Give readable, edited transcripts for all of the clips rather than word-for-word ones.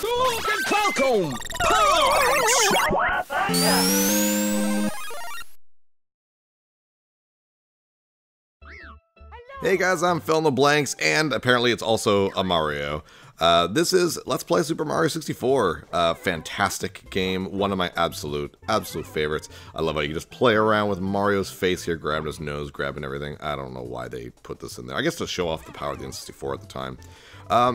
Falcon! Punch! Hey guys, I'm PhilInTheBlanks, and apparently it's also a Mario. This is Let's Play Super Mario 64. Fantastic game, one of my absolute favorites. I love how you can just play around with Mario's face here, grabbing his nose, grabbing everything. I don't know why they put this in there. I guess to show off the power of the N64 at the time.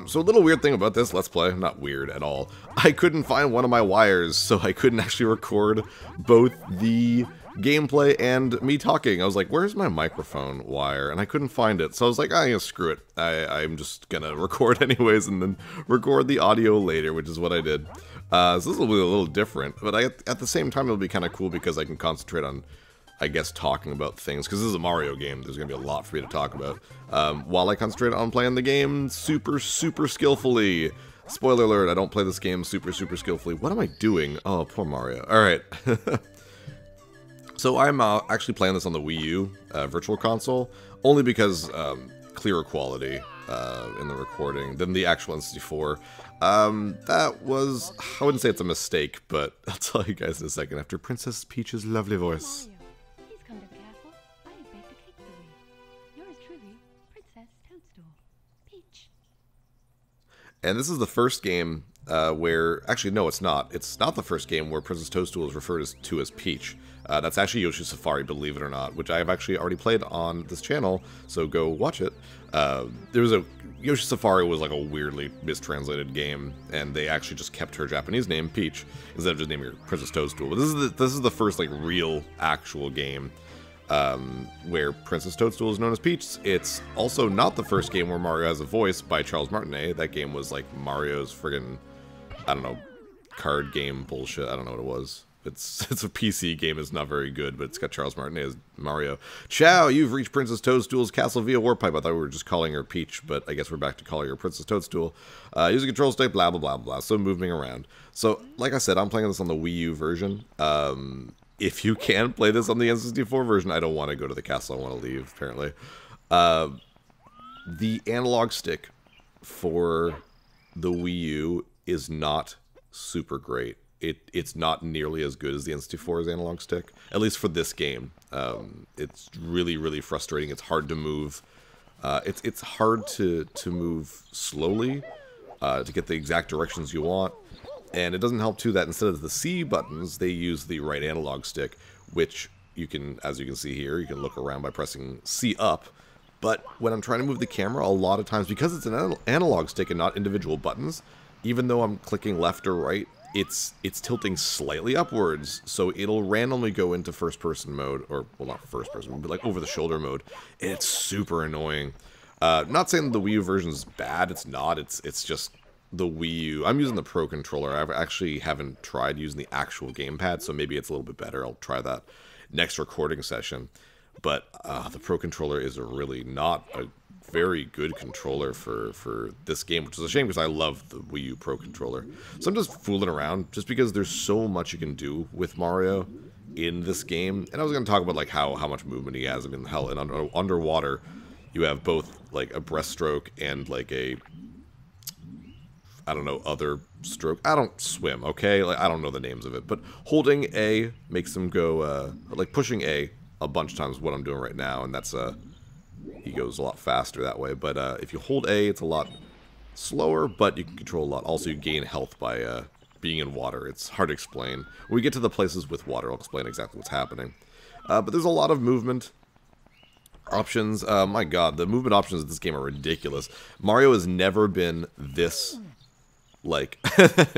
So a little weird thing about this Let's Play, not weird at all, I couldn't find one of my wires, so I couldn't actually record both the gameplay and me talking. I was like, where's my microphone wire? And I couldn't find it, so I was like, screw it. I'm just gonna record anyways and then record the audio later, which is what I did. So this will be a little different, but at the same time it'll be kind of cool because I can concentrate on, I guess, talking about things, because this is a Mario game. There's going to be a lot for me to talk about. While I concentrate on playing the game super skillfully. Spoiler alert, I don't play this game super skillfully. What am I doing? Oh, poor Mario. Alright. So I'm actually playing this on the Wii U Virtual Console, only because clearer quality in the recording than the actual N64. That was, I wouldn't say it's a mistake, but I'll tell you guys in a second after Princess Peach's lovely voice. Come to the castle. I have baked a cake for you. Yours truly, Princess Toadstool. Peach. And this is the first game where, actually no, it's not. It's not the first game where Princess Toadstool is referred to as Peach. That's actually Yoshi's Safari, believe it or not, which I have actually already played on this channel, so go watch it. Yoshi's Safari was like a weirdly mistranslated game, and they actually just kept her Japanese name, Peach, instead of just naming her Princess Toadstool. But this is the first like real, actual game where Princess Toadstool is known as Peach. It's also not the first game where Mario has a voice by Charles Martinet. That game was like Mario's friggin', I don't know, card game bullshit. I don't know what it was. It's a PC game, it's not very good, but it's got Charles Martinet as Mario. Ciao, you've reached Princess Toadstool's castle via warp pipe. I thought we were just calling her Peach, but I guess we're back to calling her Princess Toadstool. Use a control stick, blah, blah, blah, blah. So moving around. So, like I said, I'm playing this on the Wii U version. If you can play this on the N64 version, I don't want to go to the castle, I want to leave, apparently. The analog stick for the Wii U is not super great. It's not nearly as good as the N64's analog stick, at least for this game. It's really frustrating. It's hard to move. It's hard to move slowly to get the exact directions you want. And it doesn't help too that instead of the C buttons, they use the right analog stick, which you can, as you can see here, you can look around by pressing C up. But when I'm trying to move the camera, a lot of times, because it's an analog stick and not individual buttons, even though I'm clicking left or right, it's tilting slightly upwards, so it'll randomly go into first-person mode, or, well, not first-person, but like over-the-shoulder mode, and it's super annoying. Not saying the Wii U version is bad, it's not, it's just the Wii U. I'm using the Pro Controller. I actually haven't tried using the actual gamepad, so maybe it's a little bit better. I'll try that next recording session. But the Pro Controller is really not a very good controller for this game, which is a shame because I love the Wii U Pro Controller. So I'm just fooling around just because there's so much you can do with Mario in this game. And I was going to talk about like how much movement he has. I mean, hell, in underwater, you have both like a breaststroke and like a, I don't know, other stroke. I don't swim, okay? Like, I don't know the names of it, but holding A makes him go, like pushing A bunch of times is what I'm doing right now, and that's he goes a lot faster that way. But if you hold A, it's a lot slower, but you can control a lot. Also, you gain health by being in water. It's hard to explain. When we get to the places with water, I'll explain exactly what's happening. But there's a lot of movement options. My god, the movement options of this game are ridiculous. Mario has never been this, like,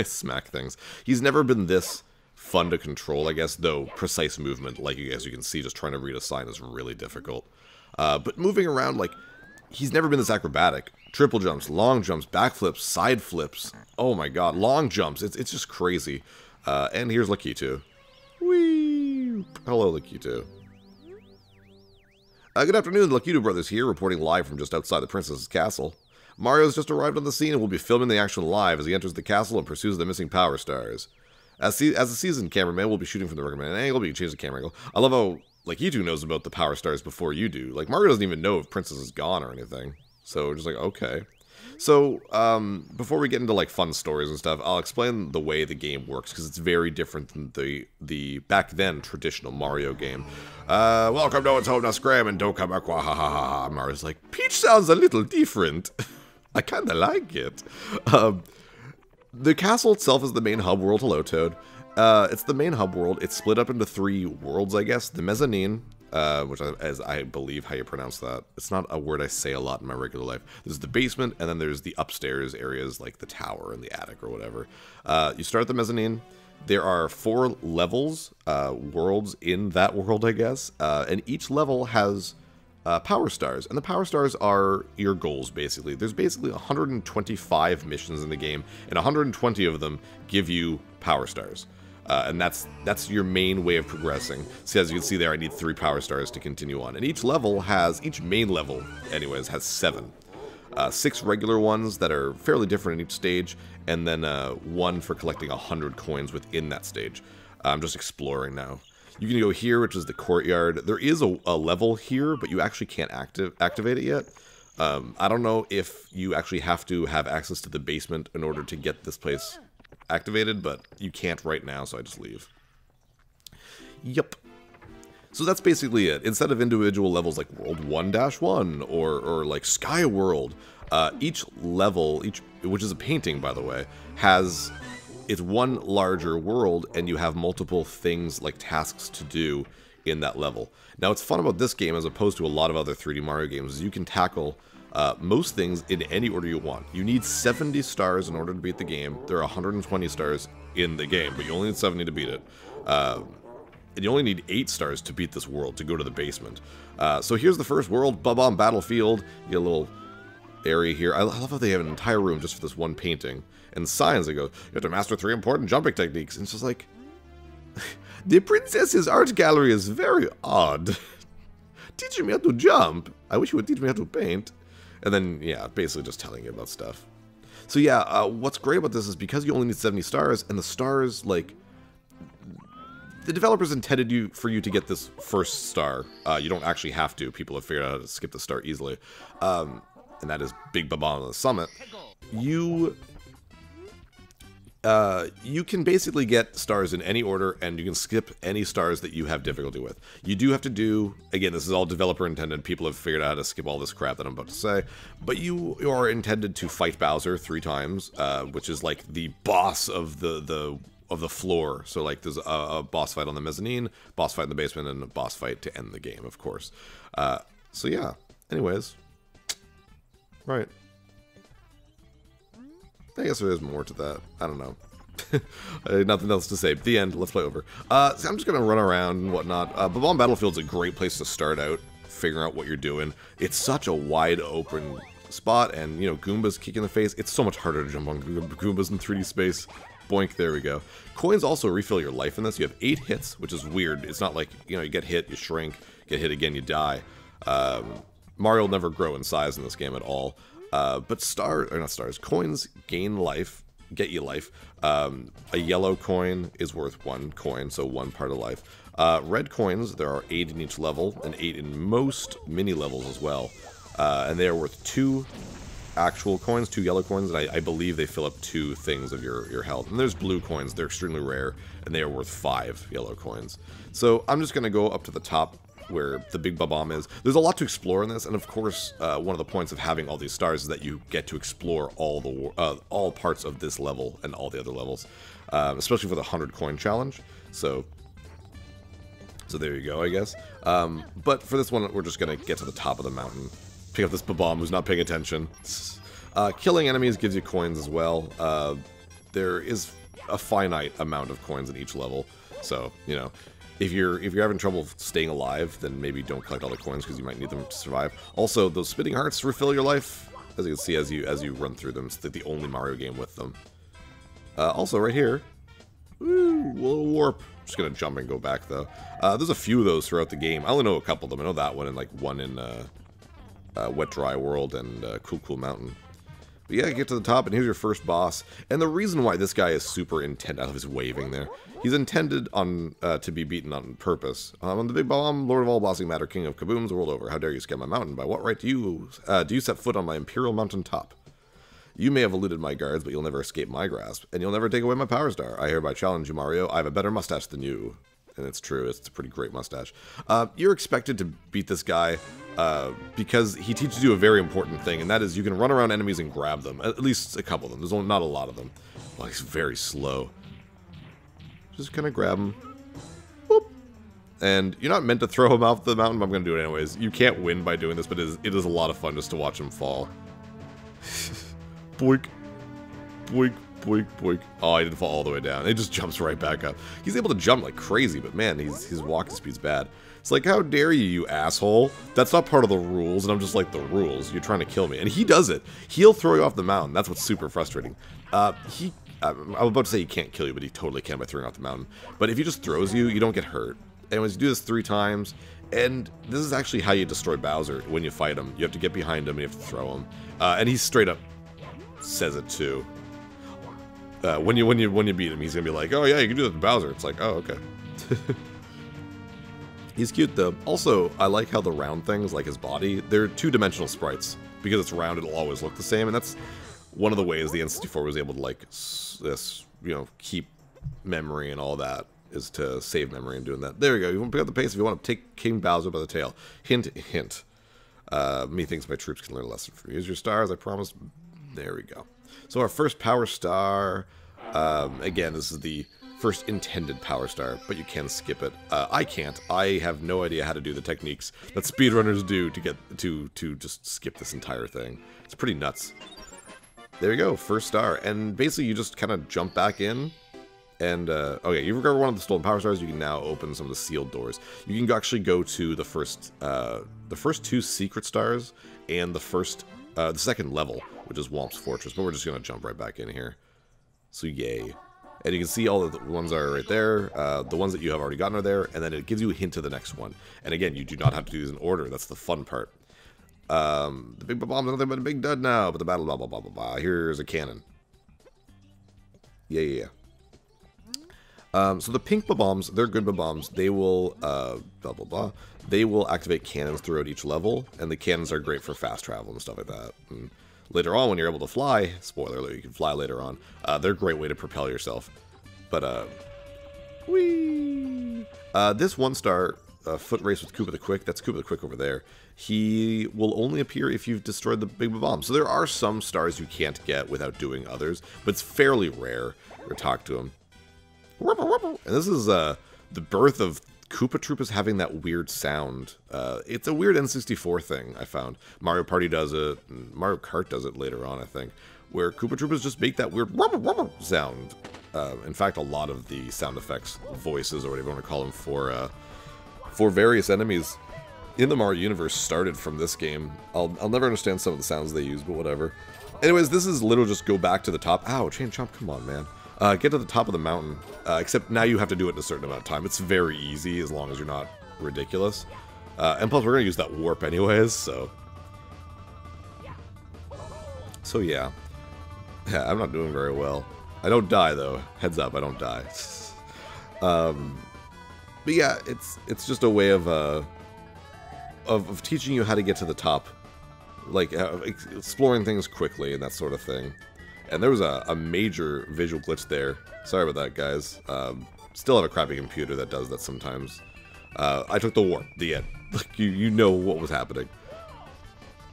smack things. He's never been this fun to control, I guess, though precise movement, like as you can see, just trying to read a sign is really difficult. But moving around, like, he's never been this acrobatic. Triple jumps, long jumps, backflips, side flips. Oh my god, long jumps. It's just crazy. And here's Lakitu. Whee! Hello, Lakitu. Good afternoon, the Lakitu brothers here, reporting live from just outside the princess's castle. Mario's just arrived on the scene and will be filming the action live as he enters the castle and pursues the missing power stars. As a seasoned cameraman, we'll be shooting from the recommended angle, but you can change the camera angle. I love how Lakitu knows about the power stars before you do. Like, Mario doesn't even know if Princess is gone or anything. So we're just like, okay. So, before we get into like fun stories and stuff, I'll explain the way the game works because it's very different than the back then traditional Mario game. Welcome, no one's home, now scram and don't come back. Ha ha ha ha. Mario's like, Peach sounds a little different. I kind of like it. The castle itself is the main hub world. Hello, Toad. It's the main hub world. It's split up into 3 worlds, I guess. The mezzanine, which is, I believe, how you pronounce that. It's not a word I say a lot in my regular life. There's the basement, and then there's the upstairs areas, like the tower and the attic or whatever. You start at the mezzanine. There are 4 levels, worlds in that world, I guess. And each level has power stars. And the power stars are your goals, basically. There's basically 125 missions in the game, and 120 of them give you power stars. And that's your main way of progressing. So as you can see there, I need 3 power stars to continue on. And each main level, anyways, has 7. 6 regular ones that are fairly different in each stage, and then 1 for collecting 100 coins within that stage. I'm just exploring now. You can go here, which is the courtyard. There is a level here, but you actually can't activate it yet. I don't know if you actually have to have access to the basement in order to get this place activated, but you can't right now, so I just leave. Yep. So that's basically it. Instead of individual levels like World 1-1 or like Sky World, each level, which is a painting, by the way, it's one larger world, and you have multiple things like tasks to do in that level. Now, what's fun about this game, as opposed to a lot of other 3D Mario games, is you can tackle most things in any order you want. You need 70 stars in order to beat the game. There are 120 stars in the game, but you only need 70 to beat it. And you only need 8 stars to beat this world, to go to the basement. So here's the first world, Bob-omb Battlefield. You get a little area here. I love how they have an entire room just for this one painting. And signs that go, you have to master 3 important jumping techniques. And it's just like, the princess's art gallery is very odd. Teaching me how to jump. I wish you would teach me how to paint. And then, yeah, basically just telling you about stuff. So yeah, what's great about this is because you only need 70 stars, and the stars, like, the developers intended for you to get this first star. You don't actually have to. People have figured out how to skip the star easily. And that is Big Bob-omb on the summit. You can basically get stars in any order, and you can skip any stars that you have difficulty with. You do have to do, again, this is all developer intended, people have figured out how to skip all this crap that I'm about to say, but you are intended to fight Bowser 3 times, which is like the boss of the floor. So like there's a boss fight on the mezzanine, boss fight in the basement, and a boss fight to end the game, of course. So yeah, anyways, right. I guess there is more to that. I don't know. Nothing else to say. The end. Let's play over. So I'm just going to run around and whatnot. Bob-omb Battlefield's a great place to start out, figuring out what you're doing. It's such a wide open spot, and, you know, Goombas kick in the face. It's so much harder to jump on Goombas in 3D space. Boink, there we go. Coins also refill your life in this. You have 8 hits, which is weird. It's not like, you know, you get hit, you shrink, get hit again, you die. Mario will never grow in size in this game at all. But coins gain life, get you life. A yellow coin is worth 1 coin, so 1 part of life. Red coins, there are 8 in each level, and 8 in most mini levels as well. And they are worth 2 actual coins, 2 yellow coins, and I believe they fill up 2 things of your health. And there's blue coins, they're extremely rare, and they are worth 5 yellow coins. So I'm just going to go up to the top where the Big Bob-omb is. There's a lot to explore in this, and of course, one of the points of having all these stars is that you get to explore all parts of this level and all the other levels, especially for the 100 coin challenge. So there you go, I guess. But for this one, we're just gonna get to the top of the mountain, pick up this Bob-omb who's not paying attention. Killing enemies gives you coins as well. There is a finite amount of coins in each level, so you know. If you're having trouble staying alive, then maybe don't collect all the coins because you might need them to survive. Also, those spinning hearts refill your life, as you can see as you run through them. It's the only Mario game with them. Also, right here, woo, little warp. Just gonna jump and go back though. There's a few of those throughout the game. I only know a couple of them. I know that one and like one in Wet Dry World and Cool Mountain. But yeah, get to the top, and here's your first boss. And the reason why this guy is super intent, I love his waving there. He's intended on to be beaten on purpose. I'm the Big Bob-omb, Lord of all bossing matter, King of Kabooms, world over. How dare you scale my mountain? By what right do you set foot on my Imperial Mountain top? You may have eluded my guards, but you'll never escape my grasp, and you'll never take away my power star. I hereby challenge you, Mario. I have a better mustache than you. And it's true, it's a pretty great mustache. You're expected to beat this guy because he teaches you a very important thing, and that is you can run around enemies and grab them. At least a couple of them. There's only not a lot of them. Well, he's very slow. Just kind of grab him. Boop. And you're not meant to throw him off the mountain, but I'm going to do it anyways. You can't win by doing this, but it is a lot of fun just to watch him fall. Boink. Boink. Boink, boink. Oh, I didn't fall all the way down. It just jumps right back up. He's able to jump like crazy, but man, his walking speed's bad. It's like, how dare you, you asshole? That's not part of the rules, and I'm just like, the rules? You're trying to kill me. And he does it. He'll throw you off the mountain. That's what's super frustrating. I'm about to say he can't kill you, but he totally can by throwing off the mountain. But if he just throws you, you don't get hurt. Anyways, you do this 3 times, and this is actually how you destroy Bowser when you fight him. You have to get behind him, and you have to throw him. And he straight up says it too. When you beat him, he's gonna be like, "Oh yeah, you can do that to Bowser." It's like, "Oh okay." He's cute though. Also, I like how the round things, like his body, they're 2-dimensional sprites. Because it's round, it'll always look the same, and that's one of the ways the N64 was able to like keep memory and all that, is to save memory and doing that. There you go. You want to pick up the pace if you want to take King Bowser by the tail. Hint, hint. Methinks my troops can learn a lesson from you. Use your stars, I promise. There we go. So our first power star, again, this is the first intended power star, but you can skip it. I can't. I have no idea how to do the techniques that speedrunners do to get to just skip this entire thing. It's pretty nuts. There you go, first star. And basically you just kind of jump back in. And, okay, you've recovered one of the stolen power stars, you can now open some of the sealed doors. You can actually go to the first 2 secret stars and the second level, which is Whomp's Fortress, but we're just going to jump right back in here. So yay. And you can see all of the ones are right there, the ones that you have already gotten are there, and then it gives you a hint to the next one. And again, you do not have to do these in order, that's the fun part. The big bomb's nothing but a big dud now, but the battle blah blah blah blah blah. Here's a cannon. Yeah. So the pink bombs, they're good bombs. They will, blah blah blah. They will activate cannons throughout each level, and the cannons are great for fast travel and stuff like that. And later on, when you're able to fly, spoiler alert, you can fly later on, they're a great way to propel yourself. But, whee! This 1-star foot race with Koopa the Quick, that's Koopa the Quick over there. He will only appear if you've destroyed the big bomb. So there are some stars you can't get without doing others, but it's fairly rare to talk to him. And this is the birth of Koopa Troopas having that weird sound. It's a weird N64 thing, I found. Mario Party does it, and Mario Kart does it later on, I think, where Koopa Troopas just make that weird sound. In fact, a lot of the sound effects, voices, or whatever you want to call them, for various enemies in the Mario universe started from this game. I'll never understand some of the sounds they use, but whatever. Anyways, this is literally just go back to the top. Ow, Chain Chomp, come on, man. Get to the top of the mountain, except now you have to do it in a certain amount of time. It's very easy as long as you're not ridiculous. And plus, we're going to use that warp anyways, so... So yeah. Yeah, I'm not doing very well. I don't die, though. Heads up, I don't die. But yeah, it's just a way of teaching you how to get to the top. Like, exploring things quickly and that sort of thing. And there was a major visual glitch there. Sorry about that, guys. Still have a crappy computer that does that sometimes. I took the warp. The end. Like, you know what was happening.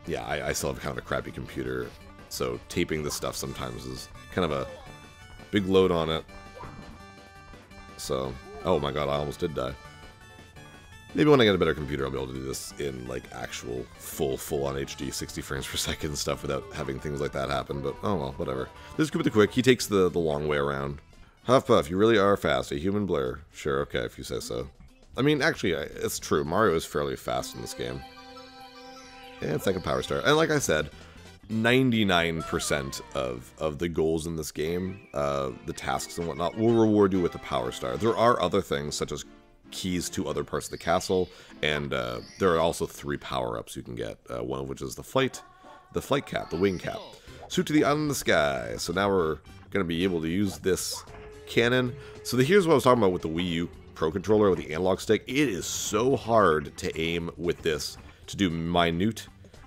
Yeah, I still have kind of a crappy computer. So taping this stuff sometimes is kind of a big load on it. So, oh my god, I almost did die. Maybe when I get a better computer, I'll be able to do this in, like, actual full-on HD 60 frames per second stuff without having things like that happen, but oh well, whatever. This is Koopa the Quick. He takes the long way around. Huff Puff, you really are fast. A human blur. Sure, okay, if you say so. I mean, actually, it's true. Mario is fairly fast in this game. And second power star. And like I said, 99% of the goals in this game, the tasks and whatnot, will reward you with the power star. There are other things, such as keys to other parts of the castle, and there are also 3 power-ups you can get, one of which is the flight cap, the wing cap. Suit to the island in the sky. So now we're going to be able to use this cannon. So here's what I was talking about with the Wii U Pro Controller with the analog stick. It is so hard to aim with this, to do minute,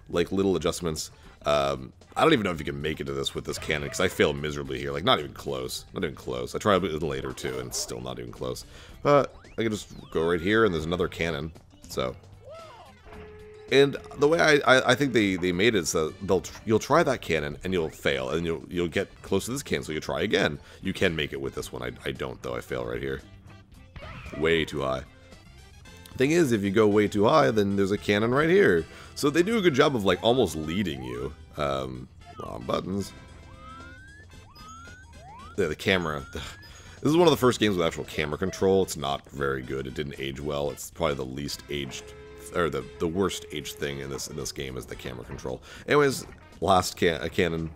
like, little adjustments. I I don't even know if you can make it to this with this cannon, because I fail miserably here. Like, not even close. Not even close. I tried a bit later, too, and it's still not even close. But I can just go right here, and there's another cannon. So... And the way I think they made it is that you'll try that cannon and you'll fail, and you'll get close to this cannon, so you'll try again. You can make it with this one. I don't, though. I fail right here. Way too high. Thing is, if you go way too high, then there's a cannon right here. So they do a good job of, like, almost leading you. Wrong buttons. The camera. This is one of the first games with actual camera control. It's not very good. It didn't age well. It's probably the least aged... or the worst aged thing in this game is the camera control. Anyways, last cannon.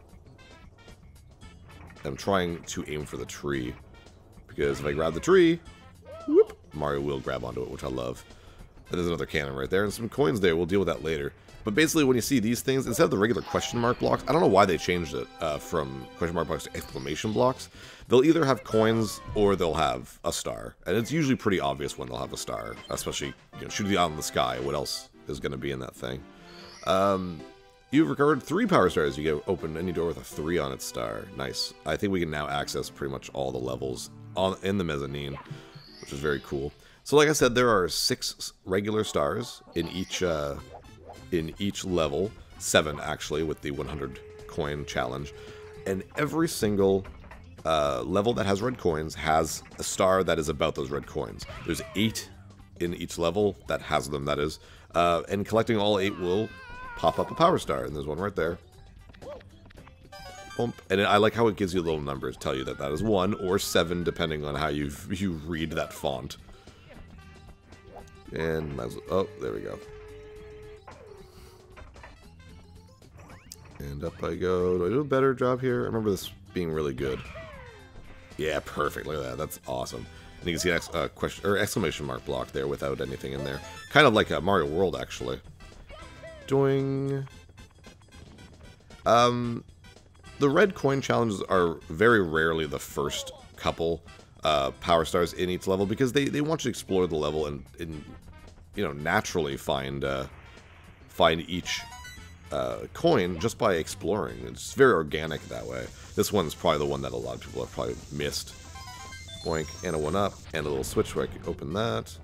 I'm trying to aim for the tree, because if I grab the tree, whoop, Mario will grab onto it, which I love. And there's another cannon right there, and some coins there. We'll deal with that later. But basically, when you see these things, instead of the regular question mark blocks, I don't know why they changed it from question mark blocks to exclamation blocks. They'll either have coins or they'll have a star. And it's usually pretty obvious when they'll have a star, especially, you know, shooting out in the sky. What else is going to be in that thing? You've recovered 3 power stars. You get open any door with a 3 on its star. Nice. I think we can now access pretty much all the levels in the mezzanine, which is very cool. So like I said, there are 6 regular stars in each level. 7, actually, with the 100 coin challenge. And every single level that has red coins has a star that is about those red coins. There's 8 in each level that has them, that is. And collecting all 8 will pop up a power star. And there's one right there. Boom. And I like how it gives you little numbers, tell you that that is 1 or 7, depending on how you read that font. And, oh, there we go. And up I go. Do I do a better job here? I remember this being really good. Yeah, perfect. Look at that. That's awesome. And you can see an exclamation mark block there without anything in there. Kind of like a Mario World, actually. Doing... The red coin challenges are very rarely the first couple power stars in each level, because they want you to explore the level and you know, naturally find each coin just by exploring. It's very organic that way. This one's probably the one that a lot of people have probably missed. Boink, and a 1-up, and a little switch where I can open that.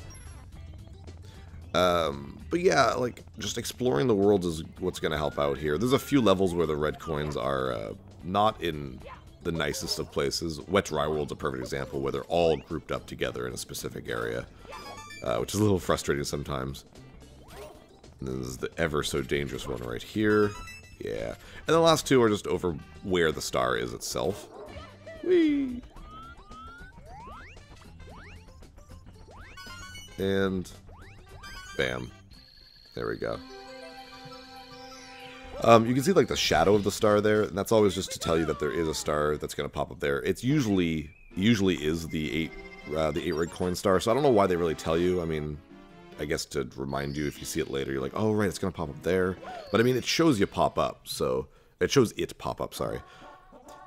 But yeah, like, just exploring the world is what's going to help out here. There's a few levels where the red coins are not in the nicest of places. Wet Dry World's a perfect example, where they're all grouped up together in a specific area, which is a little frustrating sometimes. And then there's the ever so dangerous one right here. Yeah. And the last 2 are just over where the star is itself. Whee! And... bam. There we go. You can see, like, the shadow of the star there, and that's always just to tell you that there is a star that's going to pop up there. It's usually is the 8 red coin star, so I don't know why they really tell you. I mean, I guess to remind you, if you see it later, you're like, oh, right, it's going to pop up there. But, I mean, it shows you pop up, so... It shows it pop up, sorry.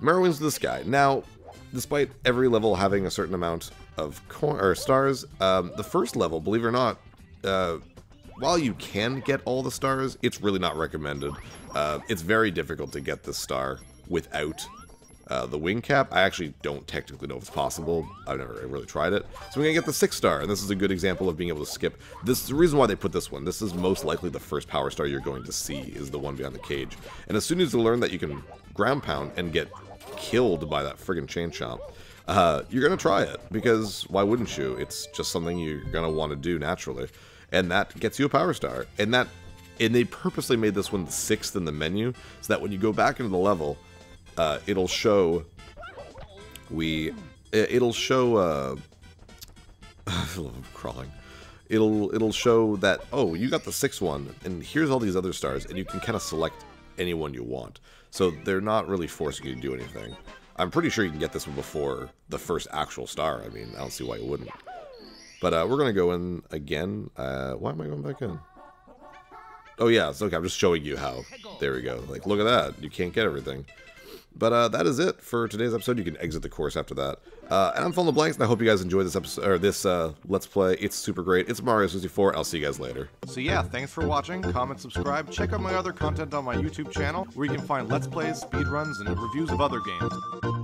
Mario wins this guy. Now, despite every level having a certain amount of stars, the first level, believe it or not, while you can get all the stars, it's really not recommended. It's very difficult to get this star without the wing cap. I actually don't technically know if it's possible. I've never really tried it. So we're going to get the 6th star, and this is a good example of being able to skip. This is the reason why they put this one. This is most likely the first power star you're going to see, is the one behind the cage. And as soon as you learn that you can ground pound and get killed by that friggin' chain chomp, you're going to try it, because why wouldn't you? It's just something you're going to want to do naturally. And that gets you a power star. And they purposely made this one the 6th in the menu, so that when you go back into the level, it'll show crawling. It'll show that, oh, you got the 6th one, and here's all these other stars, and you can kind of select any one you want. So they're not really forcing you to do anything. I'm pretty sure you can get this one before the first actual star. I mean, I don't see why you wouldn't. But we're going to go in again. Why am I going back in? Oh, yeah. It's okay. I'm just showing you how. There we go. Like, look at that. You can't get everything. But that is it for today's episode. You can exit the course after that. And I'm PhilInTheBlanks, and I hope you guys enjoyed this episode, or this Let's Play. It's super great. It's Mario 64. I'll see you guys later. So yeah, thanks for watching. Comment, subscribe. Check out my other content on my YouTube channel, where you can find Let's Plays, speedruns, and reviews of other games.